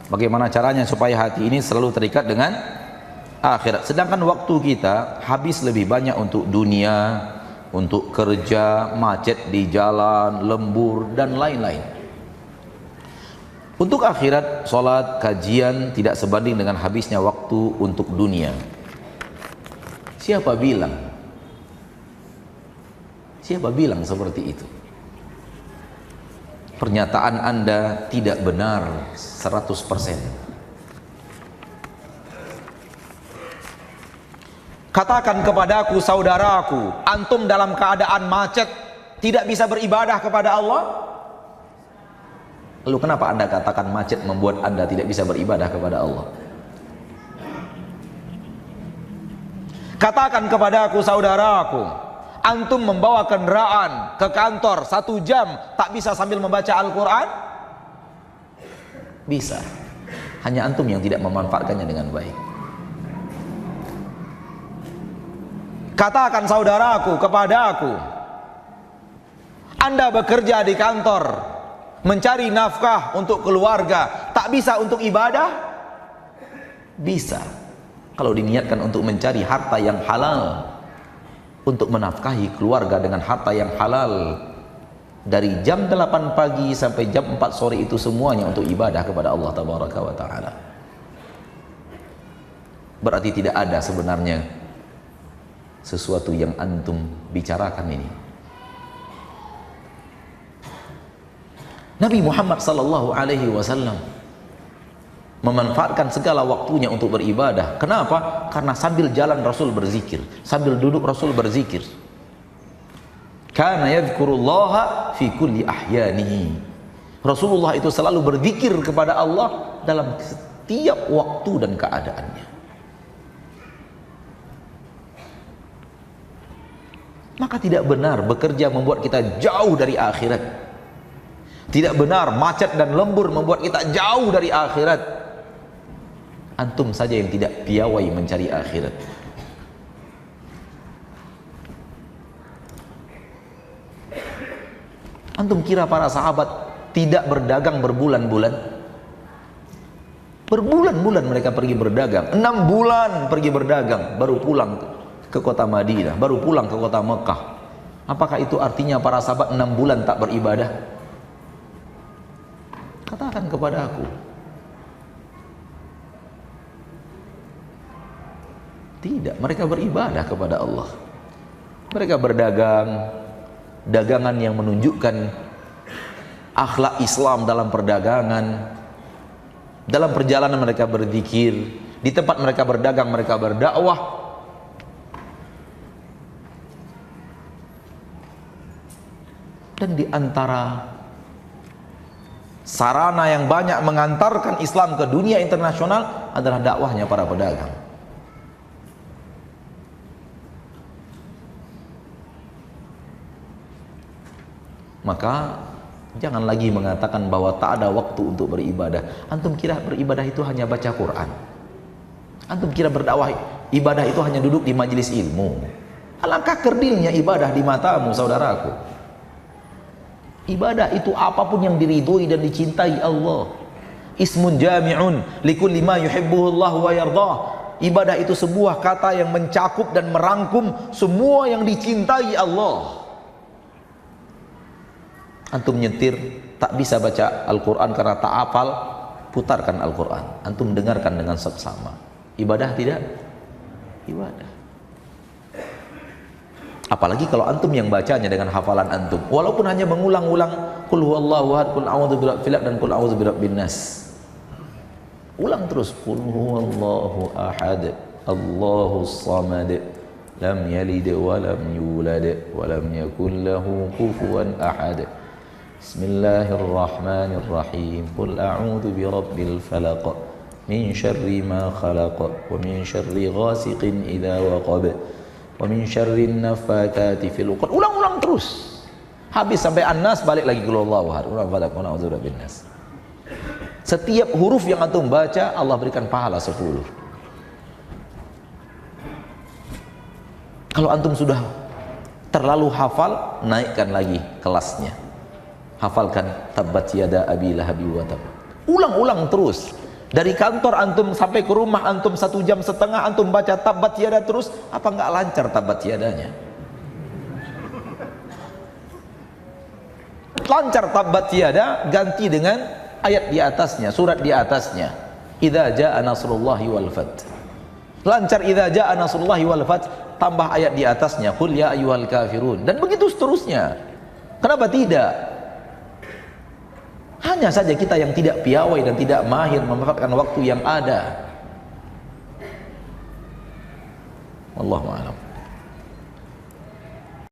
Bagaimana caranya supaya hati ini selalu terikat dengan akhirat. Sedangkan waktu kita habis lebih banyak untuk dunia, untuk kerja, macet di jalan, lembur dan lain-lain. Untuk akhirat, sholat, kajian tidak sebanding dengan habisnya waktu untuk dunia. Siapa bilang? Siapa bilang seperti itu? Pernyataan Anda tidak benar 100%. Katakan kepadaku, saudaraku, antum dalam keadaan macet tidak bisa beribadah kepada Allah? Lalu kenapa Anda katakan macet membuat Anda tidak bisa beribadah kepada Allah? Katakan kepadaku, saudaraku, antum membawa kendaraan ke kantor 1 jam tak bisa sambil membaca Al-Quran? Bisa. Hanya antum yang tidak memanfaatkannya dengan baik. Katakan saudaraku kepadaku, Anda bekerja di kantor, mencari nafkah untuk keluarga, tak bisa untuk ibadah? Bisa. Kalau diniatkan untuk mencari harta yang halal, untuk menafkahi keluarga dengan harta yang halal, dari jam 8 pagi sampai jam 4 sore itu semuanya untuk ibadah kepada Allah Tabaraka wa Ta'ala. Berarti tidak ada sebenarnya sesuatu yang antum bicarakan ini. Nabi Muhammad sallallahu alaihi wasallam memanfaatkan segala waktunya untuk beribadah. Kenapa? Karena sambil jalan Rasul berzikir, sambil duduk Rasul berzikir. Kana yadhkurullaha fi kulli ahyanihi. Rasulullah itu selalu berzikir kepada Allah dalam setiap waktu dan keadaannya. Maka tidak benar bekerja membuat kita jauh dari akhirat. Tidak benar macet dan lembur membuat kita jauh dari akhirat. Antum saja yang tidak piawai mencari akhirat. Antum kira para sahabat tidak berdagang berbulan-bulan? Berbulan-bulan mereka pergi berdagang, 6 bulan pergi berdagang, baru pulang ke kota Madinah, baru pulang ke kota Mekah. Apakah itu artinya para sahabat 6 bulan tak beribadah? Katakan kepada aku. Tidak, mereka beribadah kepada Allah. Mereka berdagang, dagangan yang menunjukkan akhlak Islam dalam perdagangan. Dalam perjalanan mereka berzikir, di tempat mereka berdagang mereka berdakwah. Dan di antara sarana yang banyak mengantarkan Islam ke dunia internasional adalah dakwahnya para pedagang. Maka jangan lagi mengatakan bahwa tak ada waktu untuk beribadah. Antum kira beribadah itu hanya baca Quran? Antum kira berdakwah ibadah itu hanya duduk di majelis ilmu? Alangkah kerdilnya ibadah di matamu, saudaraku. Ibadah itu apapun yang diridhoi dan dicintai Allah. Ismun jami'un likulli ma yuhibbuhu Allah wa yardah. Ibadah itu sebuah kata yang mencakup dan merangkum semua yang dicintai Allah. Antum nyetir tak bisa baca Al-Quran karena tak hafal, putarkan Al-Quran. Antum dengarkan dengan seksama. Ibadah tidak? Ibadah. Apalagi kalau antum yang bacanya dengan hafalan antum, walaupun hanya mengulang-ulang qul huwallahu ahad, qul a'udzu birabbil falaq dan qul a'udzu birabbin nas. Ulang terus, qul huwallahu ahad, Allahus samad, lam yalid wa lam yulad wa lam yakul lahu kufuwan ahad. Bismillahirrahmanirrahim. Qul a'udzu birabbil falaq min syarri ma khalaq wa min syarri ghasiqin idza waqab. Wa min syarrin naffatsati fil 'uqad. Ulang-ulang terus. Habis sampai An-Nas, balik lagi ke Allahu ahad. Ulang falaq wa na'udzu birabbin nas. Setiap huruf yang antum baca Allah berikan pahala 10. Kalau antum sudah terlalu hafal, naikkan lagi kelasnya. Hafalkan tabbat yada abi lahabi wa tab. Ulang-ulang terus. Dari kantor antum sampai ke rumah antum 1,5 jam antum baca tabbat yada terus, apa nggak lancar tabbat yadanya? Lancar tabbat yada, ganti dengan ayat di atasnya, surat di atasnya. Idza jaa nasrullahi wal fath. Lancar idza jaa nasrullahi wal fath, tambah ayat di atasnya, qul ya ayyuhal kafirun, dan begitu seterusnya. Kenapa tidak? Hanya saja kita yang tidak piawai dan tidak mahir memanfaatkan waktu yang ada. Wallahu a'lam.